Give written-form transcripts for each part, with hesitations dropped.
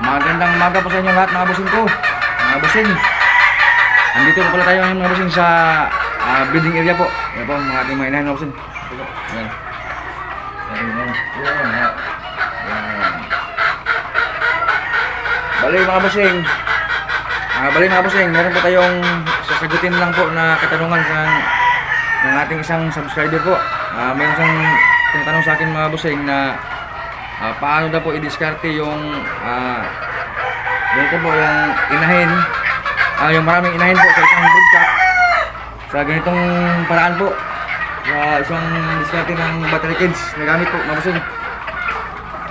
Magandang umaga po sa inyo lahat mga busing ko. Mga busing. Andito po pala tayo ngayon mga busing sa building area po. Yan po mga ating mga inahin mga busing. Yan. Bali mga busing. Bali mga busing, meron po tayong sasagutin lang po na katanungan ng ating isang subscriber po. Meron siyang tinatanong sa akin mga busing na paano daw po i-diskarte yung ganito po yung inahin, yung maraming inahin po sa isang broodcock sa ganitong paraan po, sa isang diskarte ng battery cage na gamit po mga busing.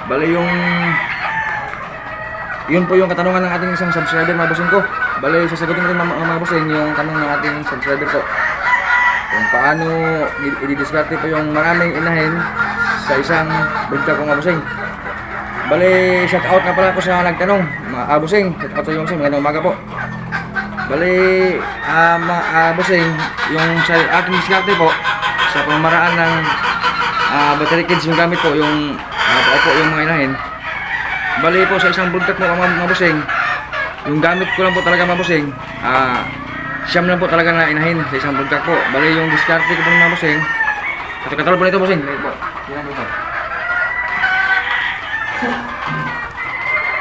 Bali yun po yung katanungan ng ating isang subscriber mga busing ko. Bali sasagutin natin mga busing yung tanong ng ating subscriber po kung paano i-diskarte po yung maraming inahin sa isang broodcock mga busing. Bali, shout out na pala ako sa nagtanong, mga busing. Shout out sa iyo busing, magandang umaga po. Bali, busing, yung sa aking diskarte po sa pamamaraan ng battery cage yung gamit po, yung po yung mga inahin. Bali po sa isang broodcock po mga busing, yung gamit ko lang po talaga mga busing, siyam lang po talaga na inahin sa isang broodcock po. Bali yung diskarte ko po mga busing, katulad po nito busing. Yan po ito.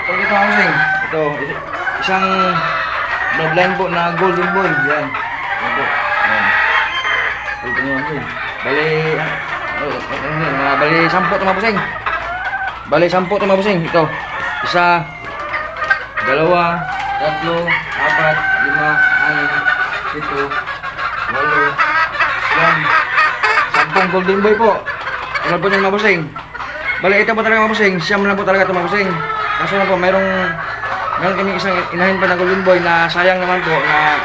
Ito mga busing, ito isang bloodline po na golden boy. Yan. Yan po. Yan. Ito mga busing. Bali 10 ito mga busing. Bali 10 ito mga busing. Ito. Isa, dalawa, tatlo, apat, lima, anim, ito, 8, yan. 10 golden boy po. Ano po yung mga busing? Bali ito po talaga mga busing. Siyam lang po talaga ito mga busing. Kaso na po meron kami isang inahin pa na golden boy na sayang naman po na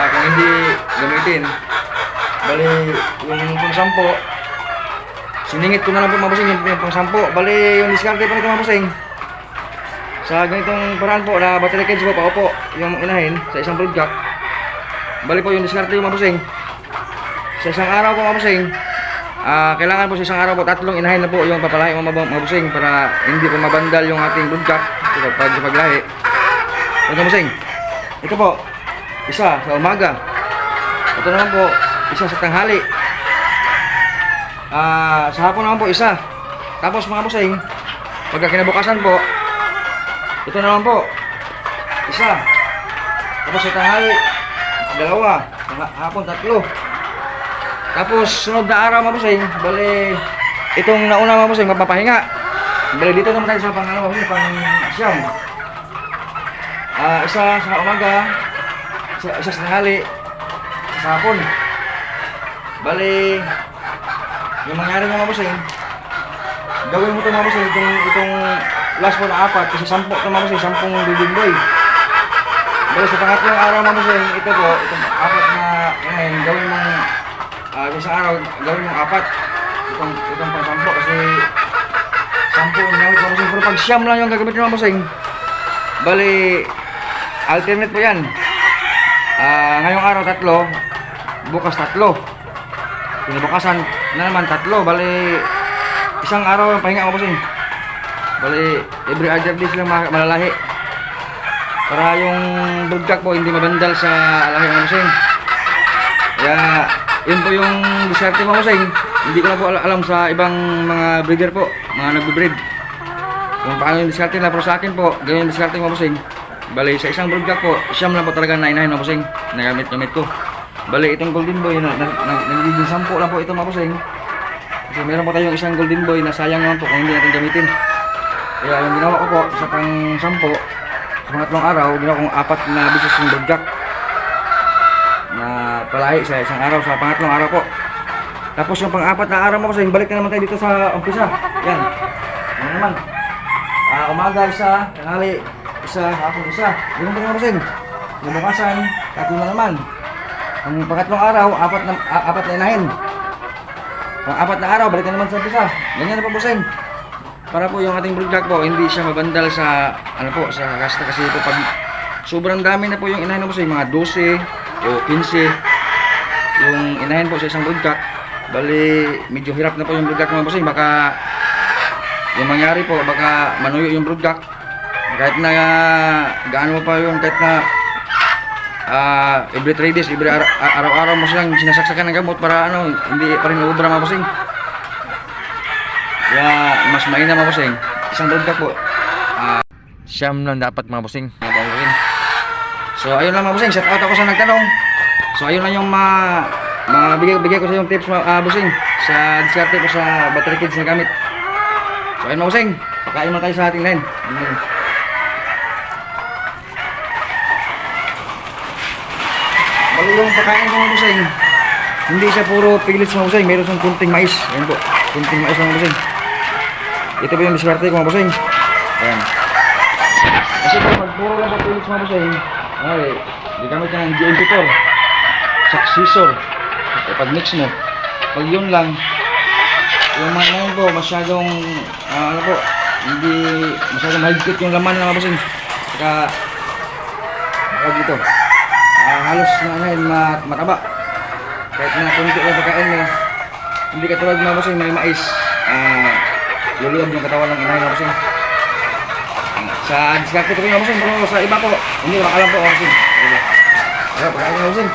kung hindi gamitin. Bali yung pang 10 siningit ko na lang po mga busing yung pang 10. Bali yung diskarte po nito mga busing sa ganitong paraan po na battery cage po, paupo yung inahin sa isang broodcock. Bali po yung diskarte yung mga busing sa isang araw po mga busing. Kailangan po sa isang araw po 3 inahin na po yung papalahi mga busing para hindi po mabandal yung ating broodcock pag sa paglahi. Ito busing, ito po isa sa umaga, ito naman po isa sa tanghali, sa hapon naman po isa. Tapos mga busing, pagka kinabukasan po, ito naman po isa. Tapos sa tanghali 2, sa hapon 3. Tapos sunod na araw mga busing, bali itong nauna mga busing mapapahinga. Bali dito naman tayo sa pang siyam. Isa sa umaga, isa sa tanghali, sa hapon. Bali yung mangyari mga busing, gawin mo ito mga busing, itong last po na 4, kasi 10 ito mga busing, 10 golden boy. Bali sa pangatlong araw mga busing, ito po, itong 4 na inahin, gawin mong isang araw, gawin mong 4 itong pang 10 kasi 10 yung gamit mga busing. Pero pag siyam lang yung gagamit ng mga busing, bali alternate po yan. Ngayong araw 3, bukas 3, kinabukasan na naman 3. Bali isang araw yung pahinga mga busing. Bali every other day silang malalahi para yung broodcock po hindi mabandal sa lahi mga busing. Kaya yun po yung diskarte mga busing. Hindi ko na po alam sa ibang mga breeder po, mga nagbe-breed, kung paano yung diskarte na, pero sa akin po ganyan yung diskarte mga busing. Bali sa isang broodcock po, siyam lang po talaga na inahin mga busing na gamit ko. Bali itong golden boy nagiging 10 lang po ito mga busing. Kasi meron po tayong isang golden boy na sayang naman po kung hindi natin gamitin. Kaya yung ginawa ko po sa pang 10, sa pangatlong araw, ginawa kong 4 na bisis yung broodcock na palahi sa isang araw, sa pangatlong araw po. Tapos yung pang-4 na araw mga busing, balik na naman tayo dito sa umpisa. Yan. Yan naman. Umaga isa, tanghali isa, hapon isa. Ganun po mga busing. Kinabukasan, 3 na naman. Ang pangatlong araw, 4 na inahin. Pang-4 na araw, balik na naman sa umpisa. Ganyan na po busing. Para po yung ating broodcock po, hindi siya mabandal sa sa kasta, kasi po pag sobrang dami na po yung inahin na busing, mga 12 o 15 yung inahin po sa isang broodcock, bali medyo hirap na po yung broodcock mga busing. Baka yung mangyari po, baka manuyo yung broodcock, Kahit na gaano mo pa yung kahit na every 3 days, araw-araw mo silang sinasaksakan ng gamot para ano, hindi pa rin ubra mga bossing. Kaya mas mainam mga bossing. Isang broadcast po. Siyam lang dapat mga bossing. So ayun lang mga bossing, shout out ako sa nagtanong. So ayun lang yung mabigay ko sa yung tips mga bossing sa diskarte ko sa battery kids na gamit. So ayun mga bossing, pakain mo tayo sa ating line. Bali yung pakain ko mga bossing, hindi siya puro pellets mga bossing, meron siyang kunting mais. Ayun po, kunting mais mga bossing. Ito po yung diskarte ko mga bossing. Ayan. Kasi pag puro lang po pellets mga bossing, ay, gigamit ka ng GMP4 successor. Pag mix mo, pag yun lang, yung mga po masyadong ano po, hindi masyadong mahigpit yung laman ng mga bossing. Saka dito halos na mataba. Kahit na kunti lang pagkain mo, hindi katulad mga bossing may mais, luluwag yung katawan ng inahin mga bossing. Sa diskarte ko mga bossing, pero sa iba po hindi ko alam po mga bossing. Kaya pagkain mga bossing.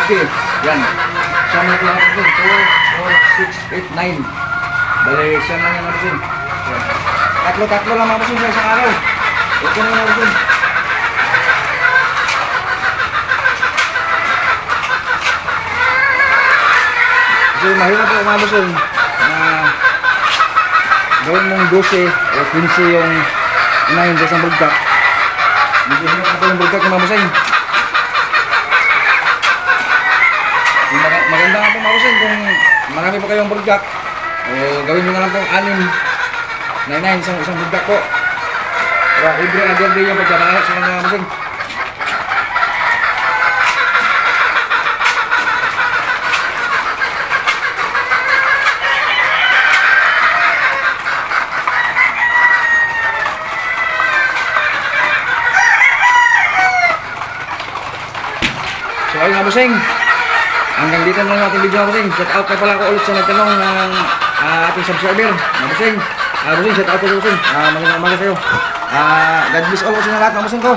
Yan. Siyam na lang natin. 4, 4, 6, 8, 9. Bale, siyam lang yan natin. Tatlo lang mga bossing sa isang araw. Ito na mga bossing. Kasi mahirap po mga bossing na gawin mong 12 o 15 yung inahin sa isang bulgak. Hindi hirap na po yung bulgak mga bossing. Maganda nga po mga bossing kung marami pa kayong bulgak, gawin nyo na lang pong 6 na inahin isang bulgak po para every other day yung pagkakaahit sa mga bossing. So ayun mga bossing, hanggang dito na lang ating video mga bossing. Shout out na pala ako ulit sa nagtanong ng ating subscriber mga bossing. Bossing, shout out po sa bossing. Magandang umaga sa'yo. God bless all bossing na lahat mga bossing ko.